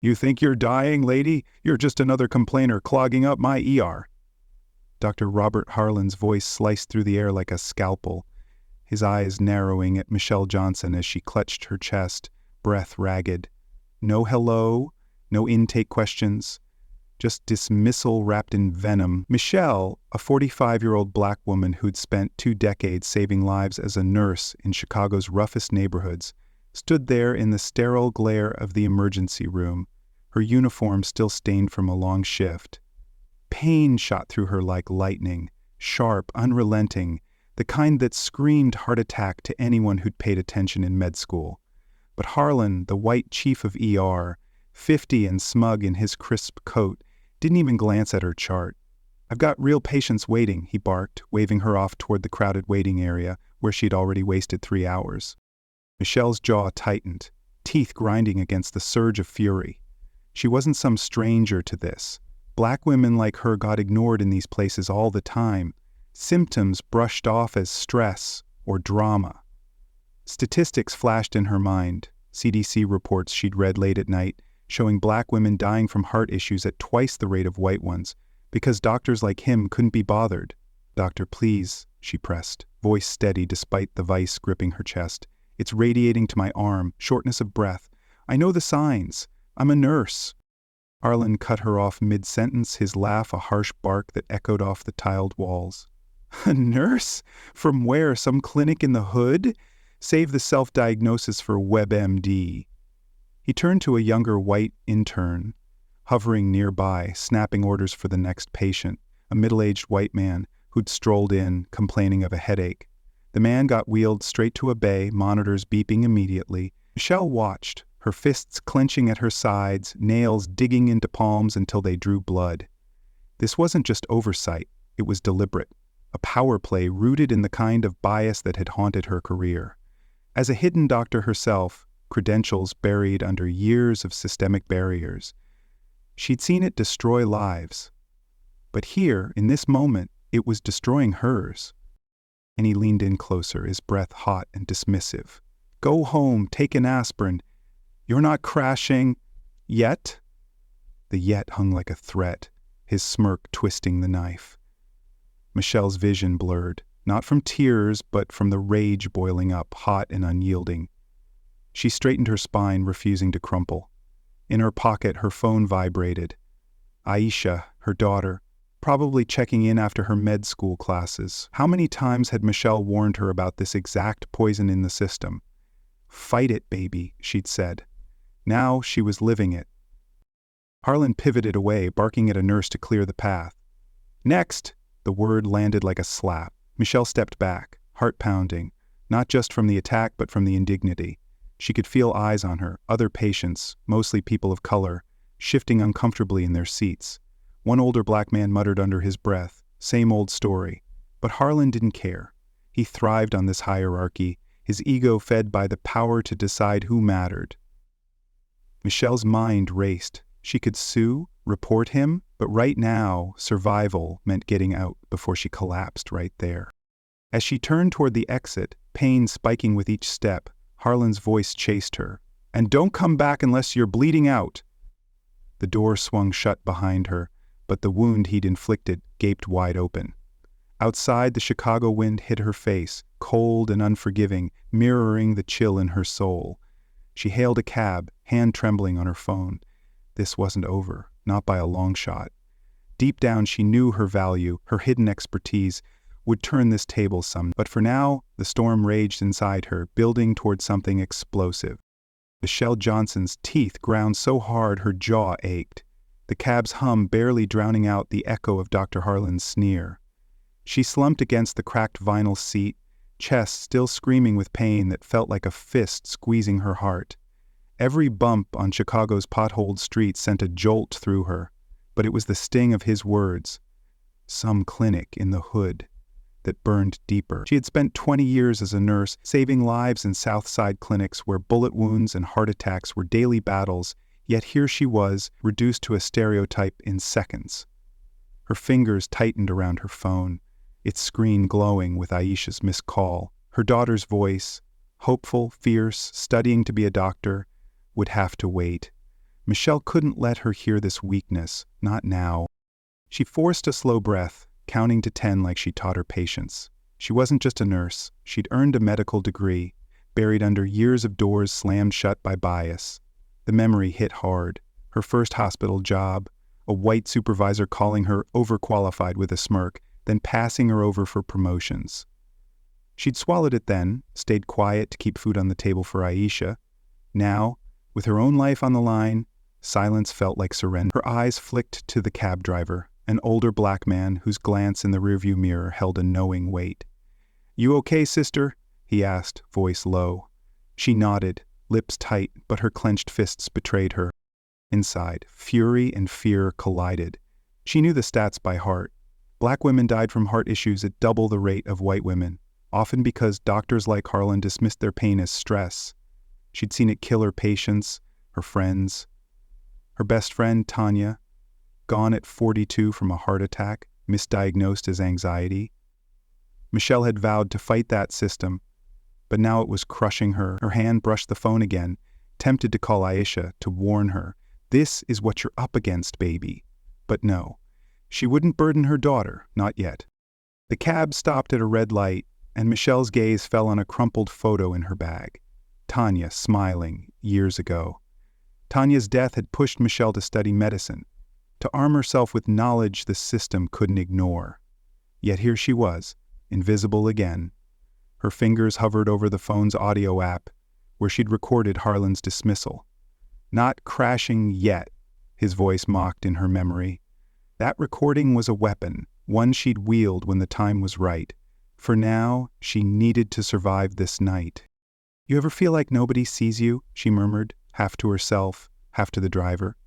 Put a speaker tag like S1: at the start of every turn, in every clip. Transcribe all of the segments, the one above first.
S1: You think you're dying, lady? You're just another complainer clogging up my ER. Dr. Robert Harlan's voice sliced through the air like a scalpel, his eyes narrowing at Michelle Johnson as she clutched her chest, breath ragged. No hello, no intake questions, just dismissal wrapped in venom. Michelle, a 45-year-old black woman who'd spent 2 decades saving lives as a nurse in Chicago's roughest neighborhoods, stood there in the sterile glare of the emergency room, her uniform still stained from a long shift. Pain shot through her like lightning, sharp, unrelenting, the kind that screamed heart attack to anyone who'd paid attention in med school. But Harlan, the white chief of ER, 50 and smug in his crisp coat, didn't even glance at her chart. "I've got real patients waiting," he barked, waving her off toward the crowded waiting area where she'd already wasted 3 hours. Michelle's jaw tightened, teeth grinding against the surge of fury. She wasn't some stranger to this. Black women like her got ignored in these places all the time, symptoms brushed off as stress or drama. Statistics flashed in her mind, CDC reports she'd read late at night, showing black women dying from heart issues at twice the rate of white ones, because doctors like him couldn't be bothered. "Doctor, please," she pressed, voice steady despite the vice gripping her chest. "It's radiating to my arm, shortness of breath. I know the signs. I'm a nurse." Harlan cut her off mid-sentence, his laugh a harsh bark that echoed off the tiled walls. "A nurse? From where? Some clinic in the hood? Save the self-diagnosis for WebMD." He turned to a younger white intern, hovering nearby, snapping orders for the next patient, a middle-aged white man who'd strolled in, complaining of a headache. The man got wheeled straight to a bay, monitors beeping immediately. Michelle watched, her fists clenching at her sides, nails digging into palms until they drew blood. This wasn't just oversight, it was deliberate, a power play rooted in the kind of bias that had haunted her career. As a hidden doctor herself, credentials buried under years of systemic barriers, she'd seen it destroy lives. But here, in this moment, it was destroying hers. And he leaned in closer, his breath hot and dismissive. "Go home, take an aspirin. You're not crashing yet?" The yet hung like a threat, his smirk twisting the knife. Michelle's vision blurred, not from tears, but from the rage boiling up, hot and unyielding. She straightened her spine, refusing to crumple. In her pocket, her phone vibrated. Aisha, her daughter, probably checking in after her med school classes. How many times had Michelle warned her about this exact poison in the system? "Fight it, baby," she'd said. Now she was living it. Harlan pivoted away, barking at a nurse to clear the path. "Next!" The word landed like a slap. Michelle stepped back, heart pounding, not just from the attack but from the indignity. She could feel eyes on her, other patients, mostly people of color, shifting uncomfortably in their seats. One older black man muttered under his breath, "Same old story." But Harlan didn't care. He thrived on this hierarchy, his ego fed by the power to decide who mattered. Michelle's mind raced. She could sue, report him, but right now, survival meant getting out before she collapsed right there. As she turned toward the exit, pain spiking with each step, Harlan's voice chased her. "And don't come back unless you're bleeding out." The door swung shut behind her, but the wound he'd inflicted gaped wide open. Outside, the Chicago wind hit her face, cold and unforgiving, mirroring the chill in her soul. She hailed a cab, hand trembling on her phone. This wasn't over, not by a long shot. Deep down she knew her value, her hidden expertise, would turn this table some, but for now, the storm raged inside her, building toward something explosive. Michelle Johnson's teeth ground so hard her jaw ached, the cab's hum barely drowning out the echo of Dr. Harlan's sneer. She slumped against the cracked vinyl seat, chest still screaming with pain that felt like a fist squeezing her heart. Every bump on Chicago's potholed streets sent a jolt through her, but it was the sting of his words, "Some clinic in the hood," that burned deeper. She had spent 20 years as a nurse, saving lives in South Side clinics where bullet wounds and heart attacks were daily battles, yet here she was, reduced to a stereotype in seconds. Her fingers tightened around her phone, its screen glowing with Aisha's missed call. Her daughter's voice, hopeful, fierce, studying to be a doctor, would have to wait. Michelle couldn't let her hear this weakness, not now. She forced a slow breath, counting to 10 like she taught her patients. She wasn't just a nurse, she'd earned a medical degree, buried under years of doors slammed shut by bias. The memory hit hard. Her first hospital job, a white supervisor calling her overqualified with a smirk, then passing her over for promotions. She'd swallowed it then, stayed quiet to keep food on the table for Aisha. Now, with her own life on the line, silence felt like surrender. Her eyes flicked to the cab driver, an older black man whose glance in the rearview mirror held a knowing weight. "You okay, sister?" he asked, voice low. She nodded, lips tight, but her clenched fists betrayed her. Inside, fury and fear collided. She knew the stats by heart. Black women died from heart issues at double the rate of white women, often because doctors like Harlan dismissed their pain as stress. She'd seen it kill her patients, her friends. Her best friend, Tanya, gone at 42 from a heart attack, misdiagnosed as anxiety. Michelle had vowed to fight that system, but now it was crushing her. Her hand brushed the phone again, tempted to call Aisha to warn her. "This is what you're up against, baby." But no, she wouldn't burden her daughter, not yet. The cab stopped at a red light, and Michelle's gaze fell on a crumpled photo in her bag. Tanya, smiling, years ago. Tanya's death had pushed Michelle to study medicine, to arm herself with knowledge the system couldn't ignore. Yet here she was, invisible again. Her fingers hovered over the phone's audio app, where she'd recorded Harlan's dismissal. "Not crashing yet," his voice mocked in her memory. That recording was a weapon, one she'd wield when the time was right. For now, she needed to survive this night. "You ever feel like nobody sees you?" she murmured, half to herself, half to the driver.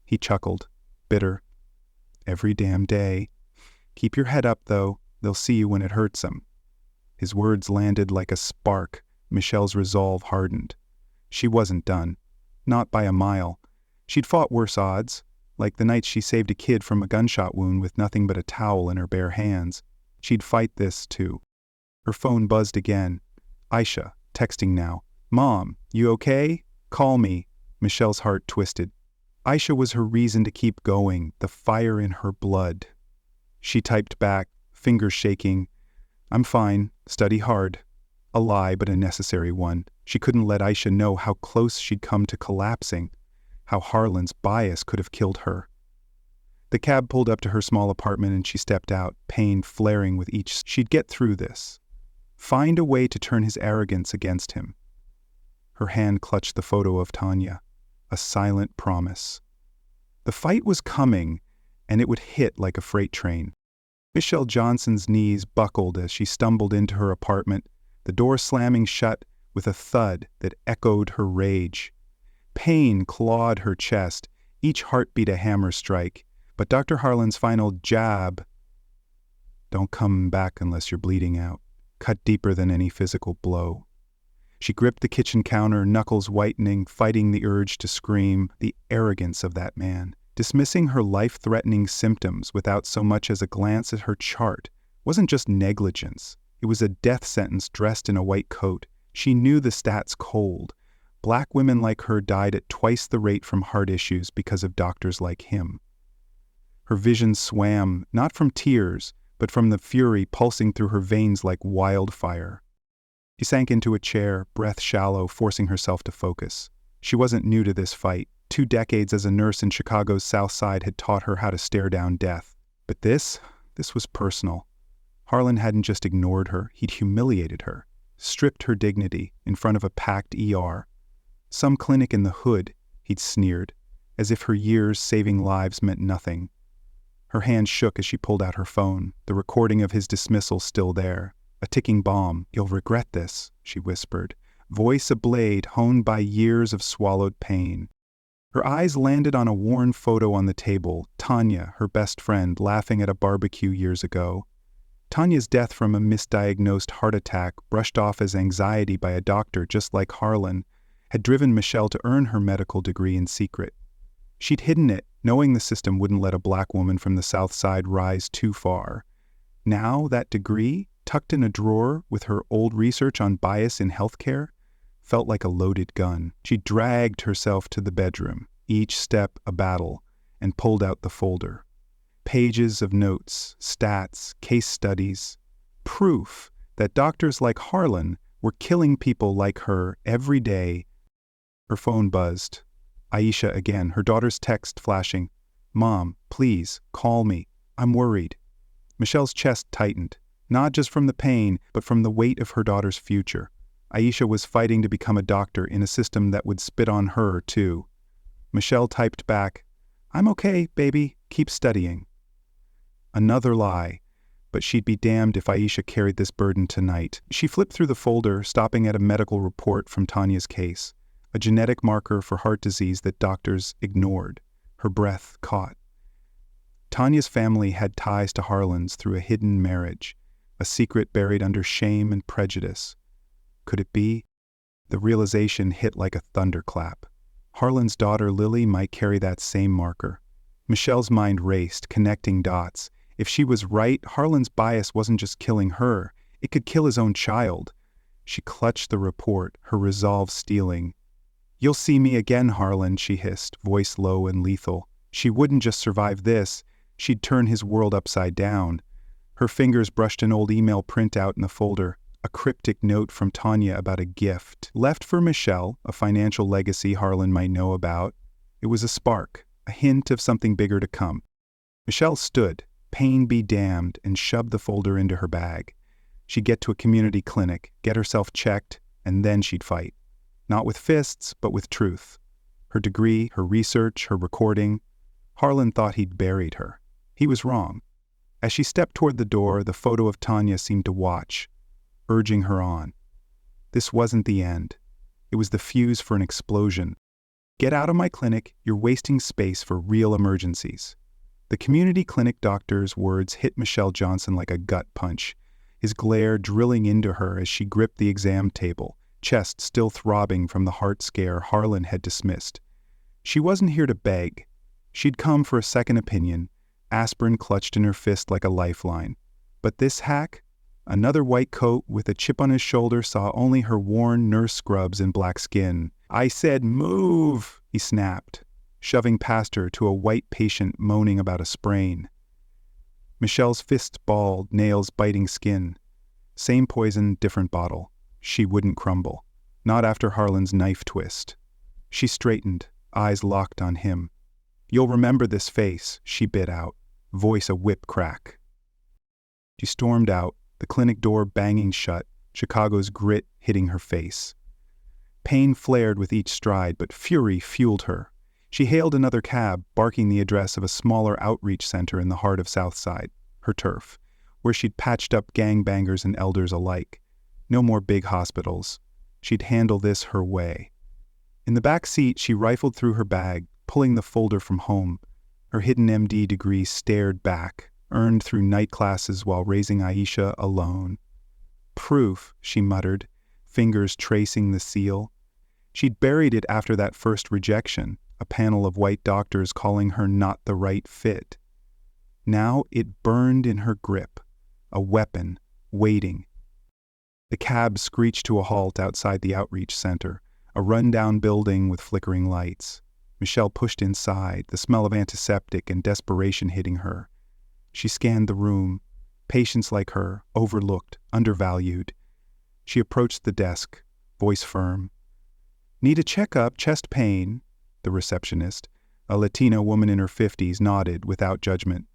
S1: He chuckled, bitter. "Every damn day. Keep your head up, though. They'll see you when it hurts them." His words landed like a spark. Michelle's resolve hardened. She wasn't done. Not by a mile. She'd fought worse odds, like the night she saved a kid from a gunshot wound with nothing but a towel in her bare hands. She'd fight this, too. Her phone buzzed again. Aisha, texting now. "Mom, you okay? Call me." Michelle's heart twisted. Aisha was her reason to keep going, the fire in her blood. She typed back, fingers shaking. "I'm fine. Study hard." A lie, but a necessary one. She couldn't let Aisha know how close she'd come to collapsing, how Harlan's bias could have killed her. The cab pulled up to her small apartment and she stepped out, pain flaring with each. She'd get through this. Find a way to turn his arrogance against him. Her hand clutched the photo of Tanya, a silent promise. The fight was coming, and it would hit like a freight train. Michelle Johnson's knees buckled as she stumbled into her apartment, the door slamming shut with a thud that echoed her rage. Pain clawed her chest, each heartbeat a hammer strike, but Dr. Harlan's final jab, "Don't come back unless you're bleeding out," cut deeper than any physical blow. She gripped the kitchen counter, knuckles whitening, fighting the urge to scream. The arrogance of that man, dismissing her life-threatening symptoms without so much as a glance at her chart, wasn't just negligence. It was a death sentence dressed in a white coat. She knew the stats cold. Black women like her died at twice the rate from heart issues because of doctors like him. Her vision swam, not from tears, but from the fury pulsing through her veins like wildfire. She sank into a chair, breath shallow, forcing herself to focus. She wasn't new to this fight. 2 decades as a nurse in Chicago's South Side had taught her how to stare down death. But this was personal. Harlan hadn't just ignored her, he'd humiliated her, stripped her dignity in front of a packed ER. Some clinic in the hood, he'd sneered, as if her years saving lives meant nothing. Her hand shook as she pulled out her phone, the recording of his dismissal still there. A ticking bomb. "You'll regret this," she whispered, voice a blade honed by years of swallowed pain. Her eyes landed on a worn photo on the table, Tanya, her best friend, laughing at a barbecue years ago. Tanya's death from a misdiagnosed heart attack, brushed off as anxiety by a doctor just like Harlan, had driven Michelle to earn her medical degree in secret. She'd hidden it, knowing the system wouldn't let a black woman from the South Side rise too far. Now, that degree, tucked in a drawer with her old research on bias in healthcare, felt like a loaded gun. She dragged herself to the bedroom, each step a battle, and pulled out the folder. Pages of notes, stats, case studies, proof that doctors like Harlan were killing people like her every day. Her phone buzzed. Aisha again, her daughter's text flashing. "Mom, please, call me. I'm worried." Michelle's chest tightened, not just from the pain, but from the weight of her daughter's future. Aisha was fighting to become a doctor in a system that would spit on her, too. Michelle typed back, "I'm okay, baby. Keep studying." Another lie, but she'd be damned if Aisha carried this burden tonight. She flipped through the folder, stopping at a medical report from Tanya's case, a genetic marker for heart disease that doctors ignored. Her breath caught. Tanya's family had ties to Harlan's through a hidden marriage, a secret buried under shame and prejudice. Could it be? The realization hit like a thunderclap. Harlan's daughter Lily might carry that same marker. Michelle's mind raced, connecting dots. If she was right, Harlan's bias wasn't just killing her, it could kill his own child. She clutched the report, her resolve steeling. "You'll see me again, Harlan," she hissed, voice low and lethal. She wouldn't just survive this, she'd turn his world upside down. Her fingers brushed an old email printout in the folder, a cryptic note from Tanya about a gift left for Michelle, a financial legacy Harlan might know about. It was a spark, a hint of something bigger to come. Michelle stood, pain be damned, and shoved the folder into her bag. She'd get to a community clinic, get herself checked, and then she'd fight. Not with fists, but with truth. Her degree, her research, her recording. Harlan thought he'd buried her. He was wrong. As she stepped toward the door, the photo of Tanya seemed to watch, urging her on. This wasn't the end. It was the fuse for an explosion. "Get out of my clinic, you're wasting space for real emergencies." The community clinic doctor's words hit Michelle Johnson like a gut punch, his glare drilling into her as she gripped the exam table, chest still throbbing from the heart scare Harlan had dismissed. She wasn't here to beg. She'd come for a second opinion, aspirin clutched in her fist like a lifeline. But this hack, another white coat with a chip on his shoulder, saw only her worn nurse scrubs and black skin. "I said move," he snapped, shoving past her to a white patient moaning about a sprain. Michelle's fists balled, nails biting skin. Same poison, different bottle. She wouldn't crumble. Not after Harlan's knife twist. She straightened, eyes locked on him. "You'll remember this face," she bit out, voice a whip crack. She stormed out, the clinic door banging shut, Chicago's grit hitting her face. Pain flared with each stride, but fury fueled her. She hailed another cab, barking the address of a smaller outreach center in the heart of Southside, her turf, where she'd patched up gangbangers and elders alike. No more big hospitals. She'd handle this her way. In the back seat, she rifled through her bag, pulling the folder from home. Her hidden MD degree stared back, earned through night classes while raising Aisha alone. "Proof," she muttered, fingers tracing the seal. She'd buried it after that first rejection, a panel of white doctors calling her not the right fit. Now it burned in her grip, a weapon, waiting. The cab screeched to a halt outside the outreach center, a run-down building with flickering lights. Michelle pushed inside, the smell of antiseptic and desperation hitting her. She scanned the room. Patients like her, overlooked, undervalued. She approached the desk, voice firm. "Need a checkup, chest pain." The receptionist, a Latina woman in her 50s, nodded without judgment.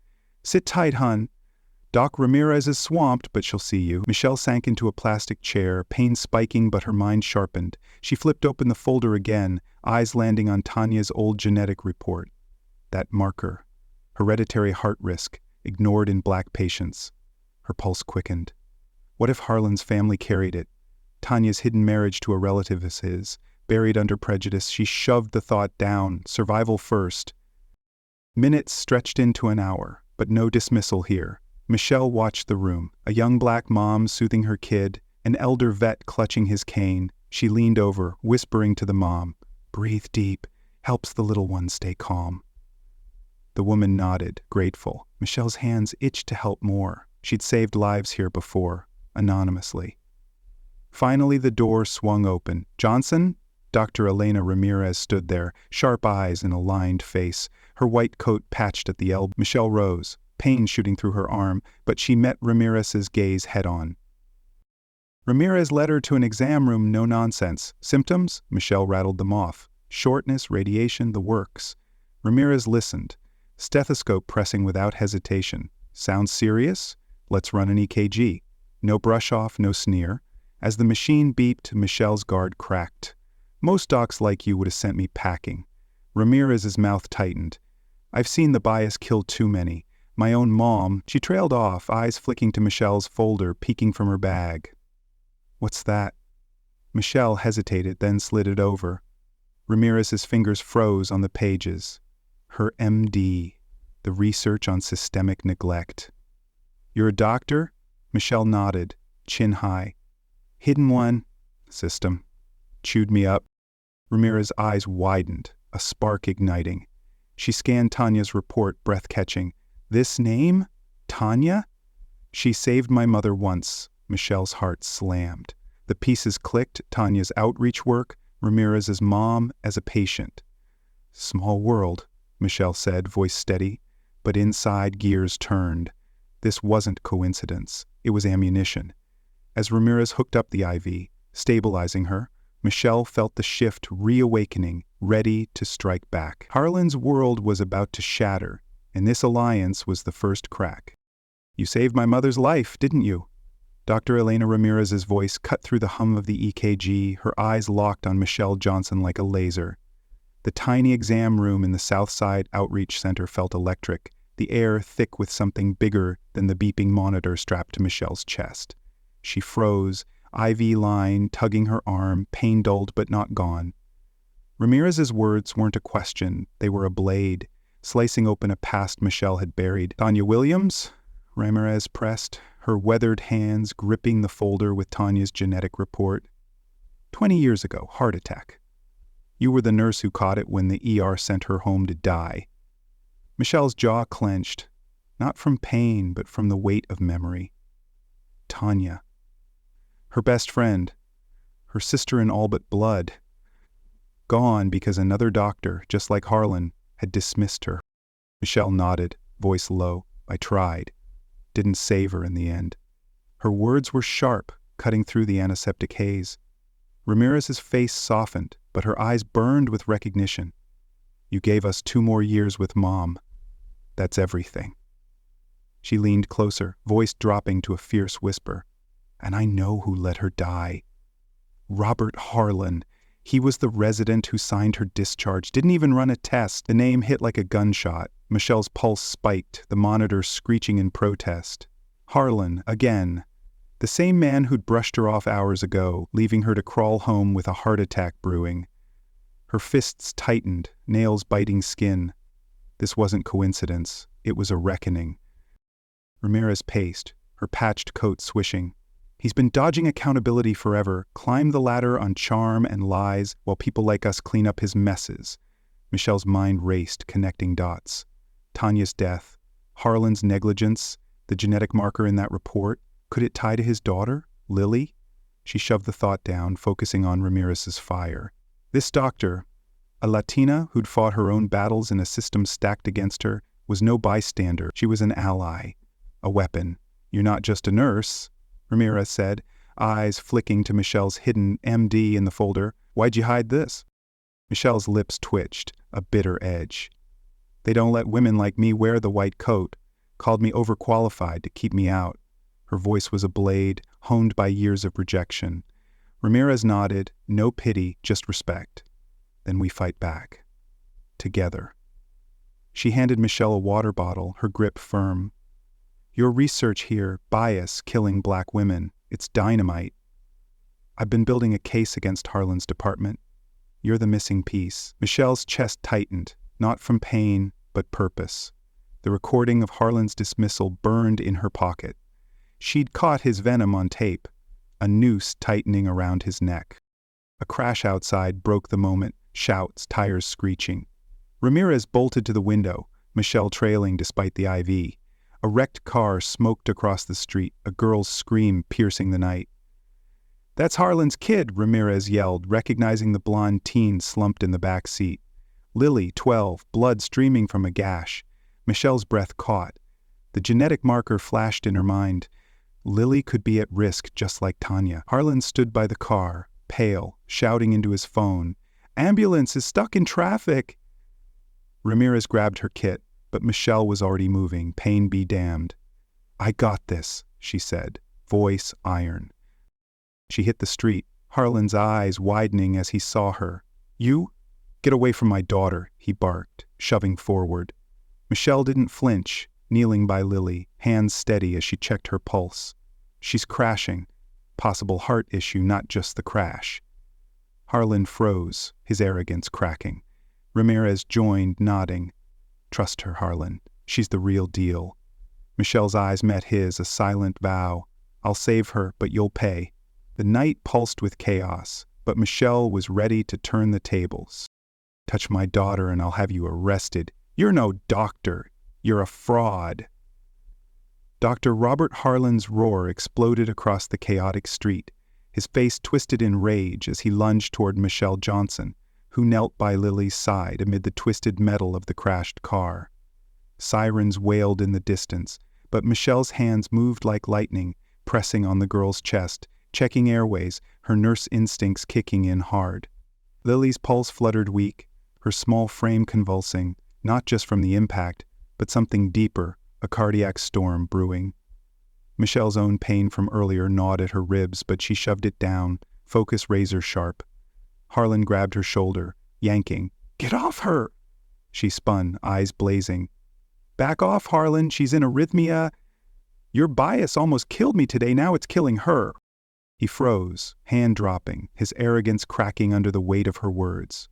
S1: "Sit tight, hun. Doc Ramirez is swamped, but she'll see you." Michelle sank into a plastic chair, pain spiking but her mind sharpened. She flipped open the folder again, eyes landing on Tanya's old genetic report. That marker. Hereditary heart risk, ignored in black patients. Her pulse quickened. What if Harlan's family carried it? Tanya's hidden marriage to a relative is his. Buried under prejudice, she shoved the thought down, survival first. Minutes stretched into an hour, but no dismissal here. Michelle watched the room, a young black mom soothing her kid, an elder vet clutching his cane. She leaned over, whispering to the mom, "Breathe deep, helps the little one stay calm." The woman nodded, grateful. Michelle's hands itched to help more. She'd saved lives here before, anonymously. Finally the door swung open. "Johnson? Dr. Elena Ramirez stood there, sharp eyes and a lined face, her white coat patched at the elbow. Michelle rose, pain shooting through her arm, but she met Ramirez's gaze head-on. Ramirez led her to an exam room, no nonsense. Symptoms? Michelle rattled them off. Shortness, radiation, the works. Ramirez listened, stethoscope pressing without hesitation. Sounds serious? Let's run an EKG. No brush-off, no sneer. As the machine beeped, Michelle's guard cracked. Most docs like you would have sent me packing. Ramirez's mouth tightened. I've seen the bias kill too many. My own mom. She trailed off, eyes flicking to Michelle's folder, peeking from her bag. What's that? Michelle hesitated, then slid it over. Ramirez's fingers froze on the pages. Her MD, the research on systemic neglect. You're a doctor? Michelle nodded, chin high. Hidden one. System. Chewed me up. Ramirez's eyes widened, a spark igniting. She scanned Tanya's report, breath-catching. This name? Tanya? She saved my mother once. Michelle's heart slammed. The pieces clicked, Tanya's outreach work, Ramirez's mom as a patient. Small world, Michelle said, voice steady, but inside gears turned. This wasn't coincidence. It was ammunition. As Ramirez hooked up the IV, stabilizing her, Michelle felt the shift reawakening, ready to strike back. Harlan's world was about to shatter, and this alliance was the first crack. You saved my mother's life, didn't you? Dr. Elena Ramirez's voice cut through the hum of the EKG, her eyes locked on Michelle Johnson like a laser. The tiny exam room in the Southside Outreach Center felt electric, the air thick with something bigger than the beeping monitor strapped to Michelle's chest. She froze, IV line tugging her arm, pain dulled but not gone. Ramirez's words weren't a question, they were a blade, slicing open a past Michelle had buried. Tanya Williams? Ramirez pressed, her weathered hands gripping the folder with Tanya's genetic report. 20 years ago, heart attack. You were the nurse who caught it when the ER sent her home to die. Michelle's jaw clenched, not from pain, but from the weight of memory. Tanya. Her best friend, her sister in all but blood. Gone because another doctor, just like Harlan, had dismissed her. Michelle nodded, voice low. I tried. Didn't save her in the end. Her words were sharp, cutting through the antiseptic haze. Ramirez's face softened, but her eyes burned with recognition. You gave us 2 more years with Mom. That's everything. She leaned closer, voice dropping to a fierce whisper. And I know who let her die. Robert Harlan. He was the resident who signed her discharge, didn't even run a test. The name hit like a gunshot. Michelle's pulse spiked, the monitor screeching in protest. Harlan, again. The same man who'd brushed her off hours ago, leaving her to crawl home with a heart attack brewing. Her fists tightened, nails biting skin. This wasn't coincidence. It was a reckoning. Ramirez paced, her patched coat swishing. He's been dodging accountability forever, climbed the ladder on charm and lies while people like us clean up his messes. Michelle's mind raced, connecting dots. Tanya's death, Harlan's negligence, the genetic marker in that report. Could it tie to his daughter, Lily? She shoved the thought down, focusing on Ramirez's fire. This doctor, a Latina who'd fought her own battles in a system stacked against her, was no bystander. She was an ally, a weapon. You're not just a nurse, Ramirez said, eyes flicking to Michelle's hidden MD in the folder. Why'd you hide this? Michelle's lips twitched, a bitter edge. They don't let women like me wear the white coat. Called me overqualified to keep me out. Her voice was a blade, honed by years of rejection. Ramirez nodded, no pity, just respect. Then we fight back. Together. She handed Michelle a water bottle, her grip firm. Your research here, bias killing black women, it's dynamite. I've been building a case against Harlan's department. You're the missing piece. Michelle's chest tightened, not from pain, but purpose. The recording of Harlan's dismissal burned in her pocket. She'd caught his venom on tape, a noose tightening around his neck. A crash outside broke the moment, shouts, tires screeching. Ramirez bolted to the window, Michelle trailing despite the IV. A wrecked car smoked across the street, a girl's scream piercing the night. That's Harlan's kid, Ramirez yelled, recognizing the blonde teen slumped in the back seat. Lily, 12, blood streaming from a gash. Michelle's breath caught. The genetic marker flashed in her mind. Lily could be at risk just like Tanya. Harlan stood by the car, pale, shouting into his phone. "Ambulance is stuck in traffic!" Ramirez grabbed her kit, but Michelle was already moving, pain be damned. "I got this," she said, voice iron. She hit the street, Harlan's eyes widening as he saw her. "You? Get away from my daughter," he barked, shoving forward. Michelle didn't flinch, kneeling by Lily, hands steady as she checked her pulse. "She's crashing. Possible heart issue, not just the crash." Harlan froze, his arrogance cracking. Ramirez joined, nodding. "Trust her, Harlan. She's the real deal." Michelle's eyes met his, a silent vow. "I'll save her, but you'll pay." The night pulsed with chaos, but Michelle was ready to turn the tables. "Touch my daughter and I'll have you arrested. You're no doctor. You're a fraud." Dr. Robert Harlan's roar exploded across the chaotic street, his face twisted in rage as he lunged toward Michelle Johnson, who knelt by Lily's side amid the twisted metal of the crashed car. Sirens wailed in the distance, but Michelle's hands moved like lightning, pressing on the girl's chest, checking airways, her nurse instincts kicking in hard. Lily's pulse fluttered weak, her small frame convulsing, not just from the impact, but something deeper, a cardiac storm brewing. Michelle's own pain from earlier gnawed at her ribs, but she shoved it down, focus razor sharp. Harlan grabbed her shoulder, yanking. "Get off her!" She spun, eyes blazing. "Back off, Harlan, she's in arrhythmia. Your bias almost killed me today, now it's killing her." He froze, hand dropping, his arrogance cracking under the weight of her words.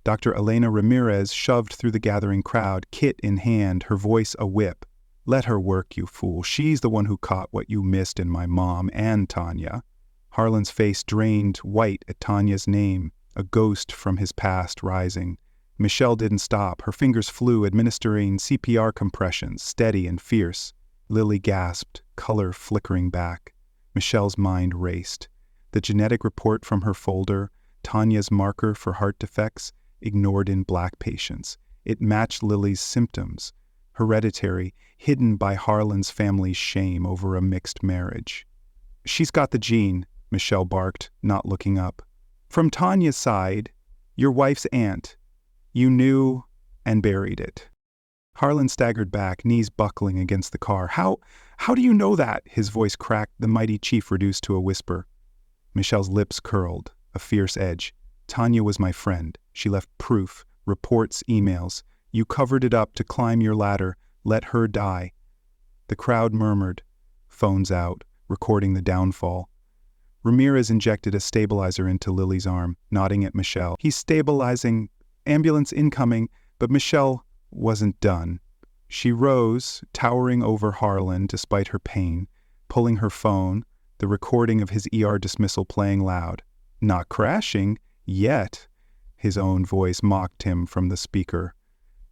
S1: Dr. Elena Ramirez shoved through the gathering crowd, kit in hand, her voice a whip. "Let her work, you fool. She's the one who caught what you missed in my mom and Tanya." Harlan's face drained white at Tanya's name, a ghost from his past rising. Michelle didn't stop. Her fingers flew, administering CPR compressions, steady and fierce. Lily gasped, color flickering back. Michelle's mind raced. The genetic report from her folder, Tanya's marker for heart defects, ignored in black patients. It matched Lily's symptoms. Hereditary, hidden by Harlan's family's shame over a mixed marriage. "She's got the gene," Michelle barked, not looking up. "From Tanya's side, your wife's aunt. You knew and buried it." Harlan staggered back, knees buckling against the car. How do you know that?" His voice cracked, the mighty chief reduced to a whisper. Michelle's lips curled, a fierce edge. "Tanya was my friend. She left proof, reports, emails. You covered it up to climb your ladder. Let her die." The crowd murmured. Phones out, recording the downfall. Ramirez injected a stabilizer into Lily's arm, nodding at Michelle. "He's stabilizing. Ambulance incoming." But Michelle wasn't done. She rose, towering over Harlan despite her pain, pulling her phone, the recording of his ER dismissal playing loud. "Not crashing, yet," his own voice mocked him from the speaker.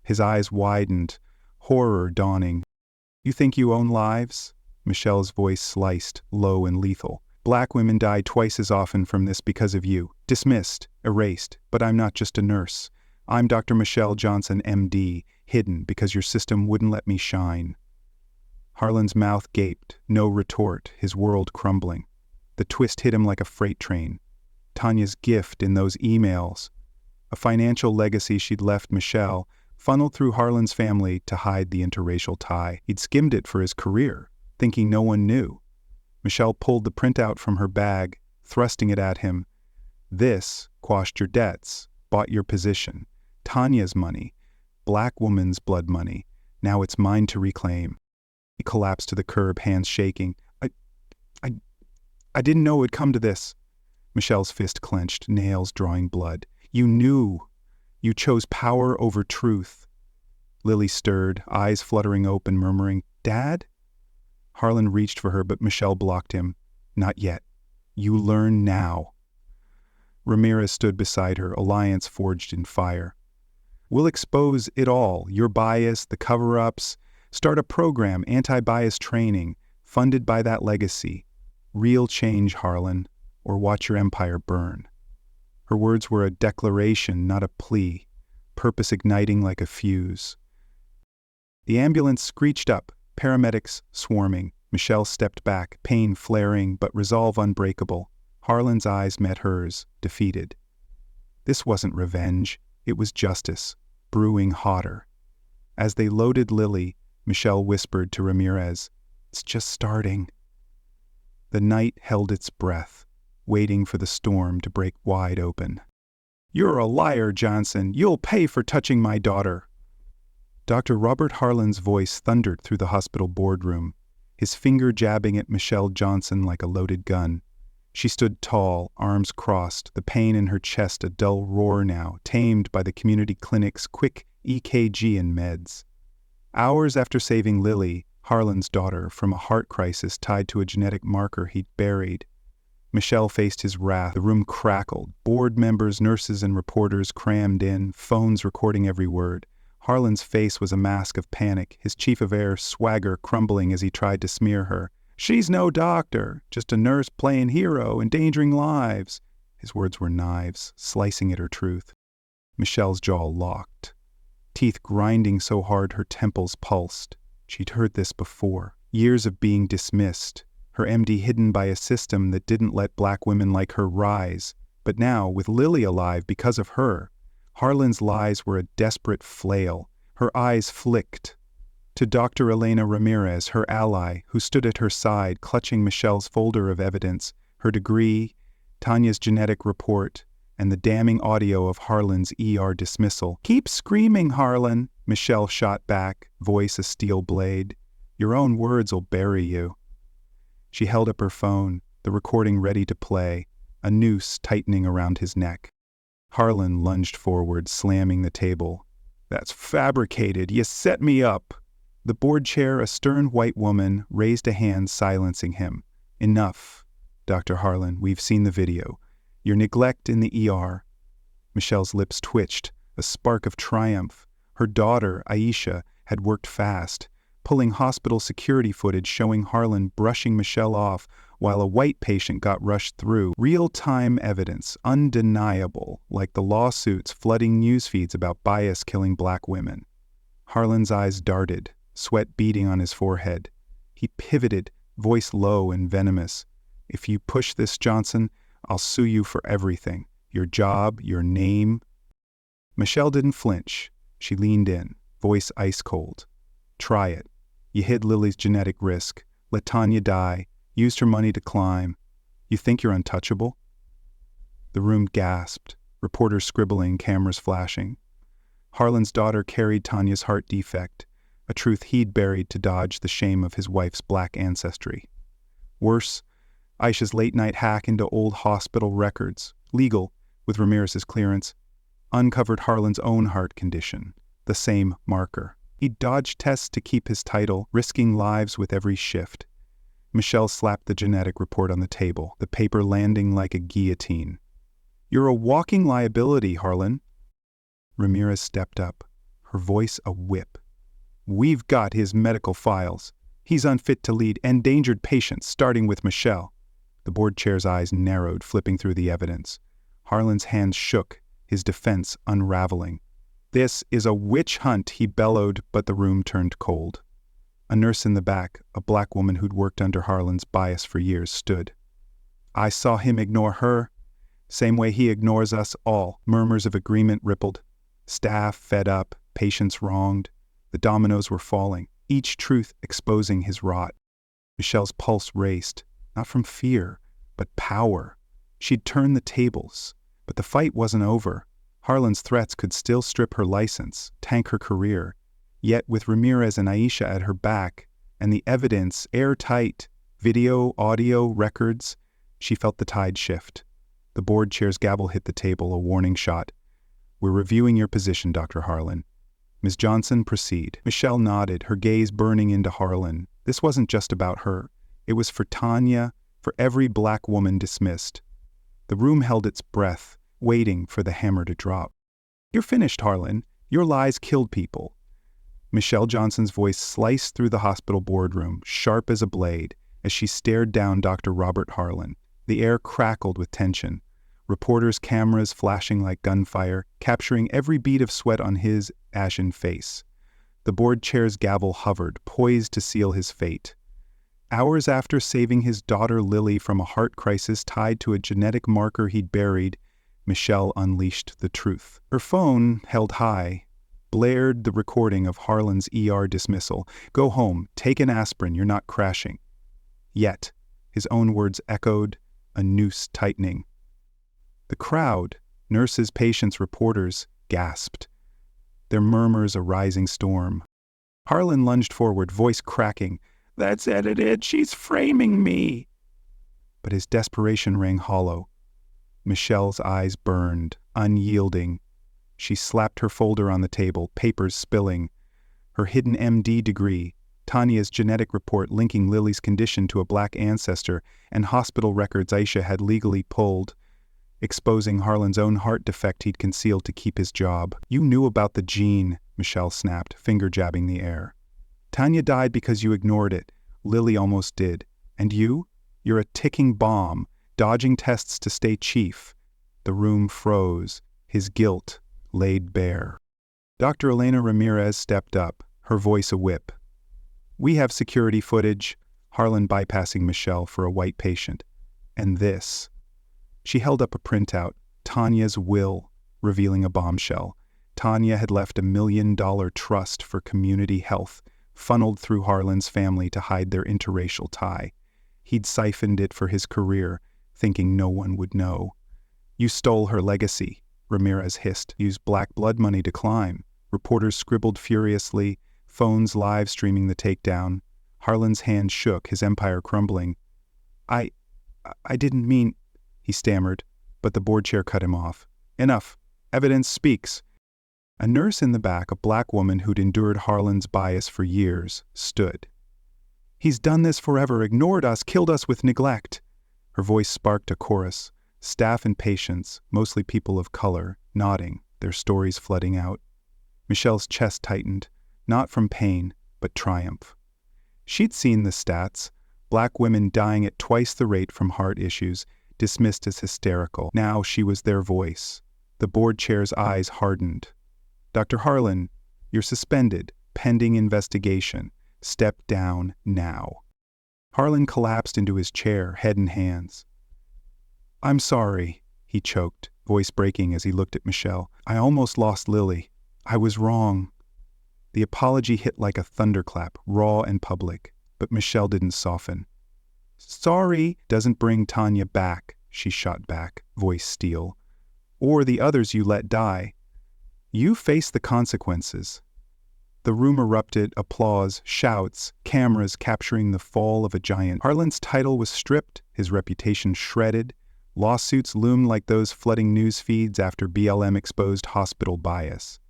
S1: His eyes widened, horror dawning. "You think you own lives?" Michelle's voice sliced, low and lethal. "Black women die twice as often from this because of you. Dismissed, erased, but I'm not just a nurse. I'm Dr. Michelle Johnson, MD, hidden because your system wouldn't let me shine." Harlan's mouth gaped, no retort, his world crumbling. The twist hit him like a freight train. Tanya's gift in those emails, a financial legacy she'd left Michelle, funneled through Harlan's family to hide the interracial tie. He'd skimmed it for his career, thinking no one knew. Michelle pulled the printout from her bag, thrusting it at him. "This quashed your debts, bought your position. Tanya's money, black woman's blood money. Now it's mine to reclaim." He collapsed to the curb, hands shaking. I didn't know it would come to this." Michelle's fist clenched, nails drawing blood. "You knew. You chose power over truth." Lily stirred, eyes fluttering open, murmuring, "Dad?" Harlan reached for her, but Michelle blocked him. "Not yet. You learn now." Ramirez stood beside her, alliance forged in fire. "We'll expose it all, your bias, the cover-ups, start a program, anti-bias training, funded by that legacy. Real change, Harlan. or watch your empire burn." Her words were a declaration, not a plea, purpose igniting like a fuse. The ambulance screeched up, paramedics swarming. Michelle stepped back, pain flaring but resolve unbreakable. Harlan's eyes met hers, defeated. This wasn't revenge, it was justice, brewing hotter. As they loaded Lily, Michelle whispered to Ramirez, "It's just starting." The night held its breath, waiting for the storm to break wide open. "You're a liar, Johnson. You'll pay for touching my daughter." Dr. Robert Harlan's voice thundered through the hospital boardroom, his finger jabbing at Michelle Johnson like a loaded gun. She stood tall, arms crossed, the pain in her chest a dull roar now, tamed by the community clinic's quick EKG and meds. Hours after saving Lily, Harlan's daughter, from a heart crisis tied to a genetic marker he'd buried, Michelle faced his wrath. The room crackled. Board members, nurses, and reporters crammed in, phones recording every word. Harlan's face was a mask of panic, his chief of air swagger crumbling as he tried to smear her. "She's no doctor, just a nurse playing hero, endangering lives." His words were knives, slicing at her truth. Michelle's jaw locked, teeth grinding so hard her temples pulsed. She'd heard this before. Years of being dismissed, her MD hidden by a system that didn't let black women like her rise. But now, with Lily alive because of her, Harlan's lies were a desperate flail. Her eyes flicked to Dr. Elena Ramirez, her ally, who stood at her side, clutching Michelle's folder of evidence, her degree, Tanya's genetic report, and the damning audio of Harlan's ER dismissal. "Keep screaming, Harlan," Michelle shot back, voice a steel blade. "Your own words'll bury you." She held up her phone, the recording ready to play, a noose tightening around his neck. Harlan lunged forward, slamming the table. "That's fabricated. You set me up." The board chair, a stern white woman, raised a hand silencing him. "Enough, Dr. Harlan. We've seen the video. Your neglect in the ER." Michelle's lips twitched, a spark of triumph. Her daughter, Aisha, had worked fast, pulling hospital security footage showing Harlan brushing Michelle off while a white patient got rushed through. Real-time evidence, undeniable, like the lawsuits flooding news feeds about bias killing black women. Harlan's eyes darted, sweat beading on his forehead. He pivoted, voice low and venomous. "If you push this, Johnson, I'll sue you for everything. Your job, your name." Michelle didn't flinch. She leaned in, voice ice cold. "Try it. You hid Lily's genetic risk, let Tanya die, used her money to climb. You think you're untouchable?" The room gasped, reporters scribbling, cameras flashing. Harlan's daughter carried Tanya's heart defect, a truth he'd buried to dodge the shame of his wife's black ancestry. Worse, Aisha's late-night hack into old hospital records, legal, with Ramirez's clearance, uncovered Harlan's own heart condition, the same marker. He'd dodged tests to keep his title, risking lives with every shift. Michelle slapped the genetic report on the table, the paper landing like a guillotine. "You're a walking liability, Harlan." Ramirez stepped up, her voice a whip. "We've got his medical files. He's unfit to lead endangered patients, starting with Michelle." The board chair's eyes narrowed, flipping through the evidence. Harlan's hands shook, his defense unraveling. "This is a witch hunt," he bellowed, but the room turned cold. A nurse in the back, a black woman who'd worked under Harlan's bias for years, stood. "I saw him ignore her. Same way he ignores us all." Murmurs of agreement rippled. Staff fed up, patients wronged. The dominoes were falling, each truth exposing his rot. Michelle's pulse raced, not from fear, but power. She'd turned the tables, but the fight wasn't over. Harlan's threats could still strip her license, tank her career. Yet with Ramirez and Aisha at her back, and the evidence airtight, video, audio, records, she felt the tide shift. The board chair's gavel hit the table, a warning shot. "We're reviewing your position, Dr. Harlan. Ms. Johnson, proceed." Michelle nodded, her gaze burning into Harlan. This wasn't just about her. It was for Tanya, for every black woman dismissed. The room held its breath, waiting for the hammer to drop. "You're finished, Harlan. Your lies killed people." Michelle Johnson's voice sliced through the hospital boardroom, sharp as a blade, as she stared down Dr. Robert Harlan. The air crackled with tension. Reporters' cameras flashing like gunfire, capturing every bead of sweat on his ashen face. The board chair's gavel hovered, poised to seal his fate. Hours after saving his daughter Lily from a heart crisis tied to a genetic marker he'd buried, Michelle unleashed the truth. Her phone, held high, blared the recording of Harlan's ER dismissal. "Go home, take an aspirin, you're not crashing." Yet, his own words echoed, a noose tightening. The crowd, nurses, patients, reporters, gasped, their murmurs a rising storm. Harlan lunged forward, voice cracking. "That's edited, she's framing me!" But his desperation rang hollow. Michelle's eyes burned, unyielding. She slapped her folder on the table, papers spilling. Her hidden MD degree, Tanya's genetic report linking Lily's condition to a black ancestor, and hospital records Aisha had legally pulled, exposing Harlan's own heart defect he'd concealed to keep his job. "You knew about the gene," Michelle snapped, finger jabbing the air. "Tanya died because you ignored it. Lily almost did. And you? You're a ticking bomb, dodging tests to stay chief." The room froze, his guilt laid bare. Dr. Elena Ramirez stepped up, her voice a whip. "We have security footage," Harlan bypassing Michelle for a white patient. "And this." She held up a printout, Tanya's will, revealing a bombshell. Tanya had left $1 million trust for community health, funneled through Harlan's family to hide their interracial tie. He'd siphoned it for his career, thinking no one would know. "You stole her legacy," Ramirez hissed. "Used black blood money to climb." Reporters scribbled furiously, phones live streaming the takedown. Harlan's hand shook, his empire crumbling. I didn't mean," he stammered, but the board chair cut him off. "Enough. Evidence speaks." A nurse in the back, a black woman who'd endured Harlan's bias for years, stood. "He's done this forever, ignored us, killed us with neglect." Her voice sparked a chorus. Staff and patients, mostly people of color, nodding, their stories flooding out. Michelle's chest tightened, not from pain, but triumph. She'd seen the stats, black women dying at twice the rate from heart issues, dismissed as hysterical. Now she was their voice. The board chair's eyes hardened. "Dr. Harlan, you're suspended, pending investigation. Step down now." Harlan collapsed into his chair, head in hands. "I'm sorry," he choked, voice breaking as he looked at Michelle. "I almost lost Lily. I was wrong." The apology hit like a thunderclap, raw and public, but Michelle didn't soften. "Sorry doesn't bring Tanya back," she shot back, voice steel. "Or the others you let die. You face the consequences." The room erupted, applause, shouts, cameras capturing the fall of a giant. Harlan's title was stripped, his reputation shredded. Lawsuits loomed like those flooding news feeds after BLM exposed hospital bias.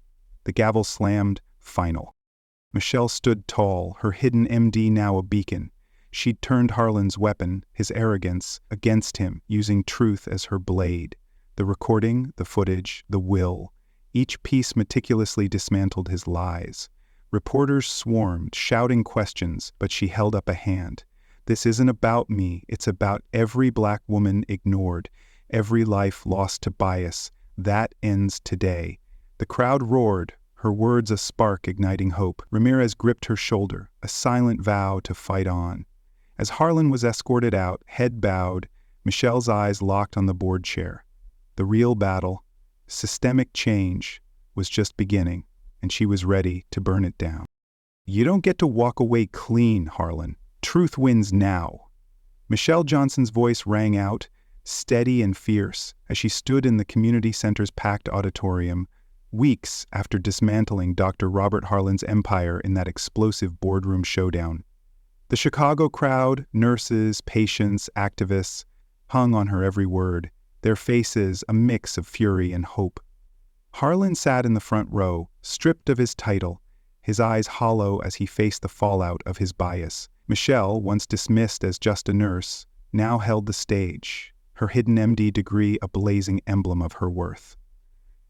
S1: The gavel slammed, final. Michelle stood tall, her hidden MD now a beacon. She'd turned Harlan's weapon, his arrogance, against him, using truth as her blade. The recording, the footage, the will. Each piece meticulously dismantled his lies. Reporters swarmed, shouting questions, but she held up a hand. "This isn't about me, it's about every black woman ignored, every life lost to bias. That ends today." The crowd roared, her words a spark igniting hope. Ramirez gripped her shoulder, a silent vow to fight on. As Harlan was escorted out, head bowed, Michelle's eyes locked on the board chair. The real battle, systemic change, was just beginning, and she was ready to burn it down. "You don't get to walk away clean, Harlan. Truth wins now." Michelle Johnson's voice rang out, steady and fierce, as she stood in the community center's packed auditorium, weeks after dismantling Dr. Robert Harlan's empire in that explosive boardroom showdown. The Chicago crowd, nurses, patients, activists, hung on her every word, their faces a mix of fury and hope. Harlan sat in the front row, stripped of his title, his eyes hollow as he faced the fallout of his bias. Michelle, once dismissed as just a nurse, now held the stage, her hidden MD degree a blazing emblem of her worth.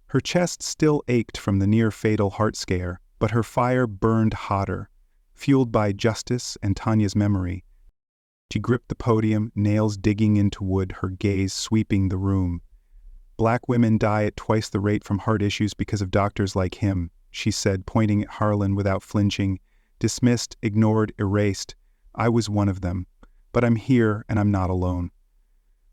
S1: Her chest still ached from the near-fatal heart scare, but her fire burned hotter, fueled by justice and Tanya's memory. She gripped the podium, nails digging into wood, her gaze sweeping the room. Black women die at twice the rate from heart issues because of doctors like him, she said, pointing at Harlan without flinching. Dismissed, ignored, erased. I was one of them. But I'm here, and I'm not alone.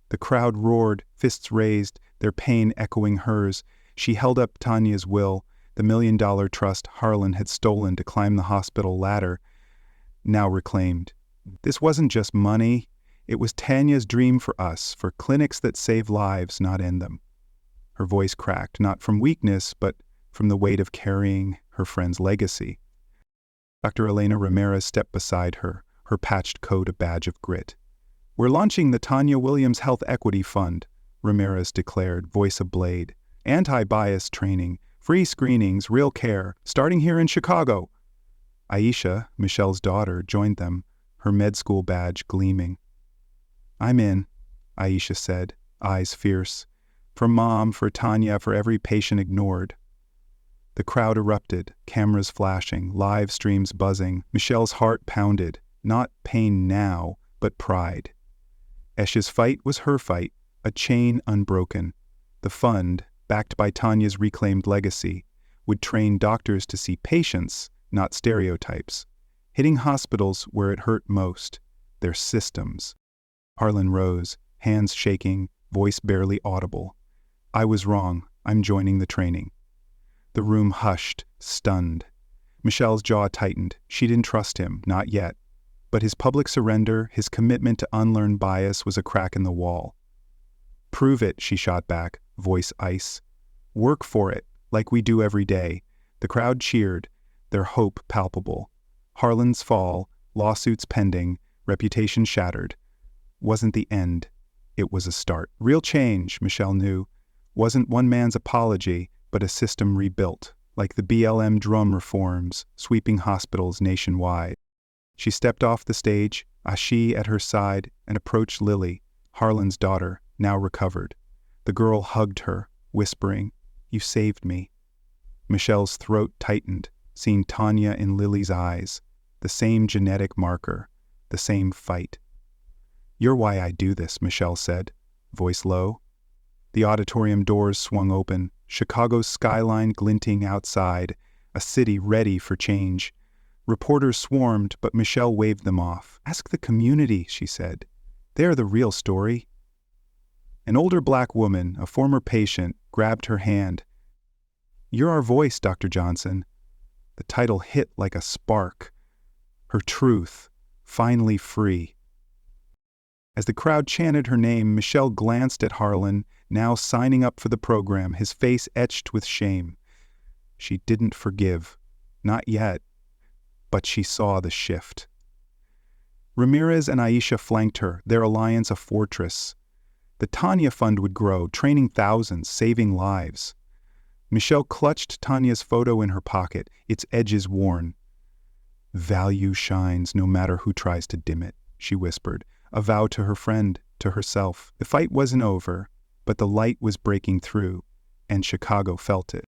S1: The crowd roared, fists raised, their pain echoing hers. She held up Tanya's will, the $1 million trust Harlan had stolen to climb the hospital ladder, now reclaimed. This wasn't just money. It was Tanya's dream for us, for clinics that save lives, not end them. Her voice cracked, not from weakness, but from the weight of carrying her friend's legacy. Dr. Elena Ramirez stepped beside her, her patched coat a badge of grit. We're launching the Tanya Williams Health Equity Fund, Ramirez declared, voice ablade. Anti-bias training, free screenings, real care, starting here in Chicago. Aisha, Michelle's daughter, joined them, her med school badge gleaming. I'm in, Aisha said, eyes fierce. For Mom, for Tanya, for every patient ignored. The crowd erupted, cameras flashing, live streams buzzing. Michelle's heart pounded, not pain now, but pride. Esh's fight was her fight, a chain unbroken. The fund, backed by Tanya's reclaimed legacy, would train doctors to see patients, not stereotypes, hitting hospitals where it hurt most, their systems. Harlan rose, hands shaking, voice barely audible. I was wrong. I'm joining the training. The room hushed, stunned. Michelle's jaw tightened. She didn't trust him, not yet. But his public surrender, his commitment to unlearn bias was a crack in the wall. Prove it, she shot back, voice ice. Work for it, like we do every day. The crowd cheered, their hope palpable. Harlan's fall, lawsuits pending, reputation shattered. Wasn't the end. It was a start. Real change, Michelle knew, wasn't one man's apology, but a system rebuilt, like the BLM drum reforms, sweeping hospitals nationwide. She stepped off the stage, Ashi at her side, and approached Lily, Harlan's daughter, now recovered. The girl hugged her, whispering, You saved me. Michelle's throat tightened, seeing Tanya in Lily's eyes, the same genetic marker, the same fight. You're why I do this, Michelle said, voice low. The auditorium doors swung open, Chicago's skyline glinting outside, a city ready for change. Reporters swarmed, but Michelle waved them off. Ask the community, she said. They're the real story. An older black woman, a former patient, grabbed her hand. You're our voice, Dr. Johnson. The title hit like a spark. Her truth, finally free. As the crowd chanted her name, Michelle glanced at Harlan, now signing up for the program, his face etched with shame. She didn't forgive. Not yet. But she saw the shift. Ramirez and Aisha flanked her, their alliance a fortress. The Tanya Fund would grow, training thousands, saving lives. Michelle clutched Tanya's photo in her pocket, its edges worn. Value shines no matter who tries to dim it, she whispered, a vow to her friend, to herself. The fight wasn't over, but the light was breaking through, and Chicago felt it.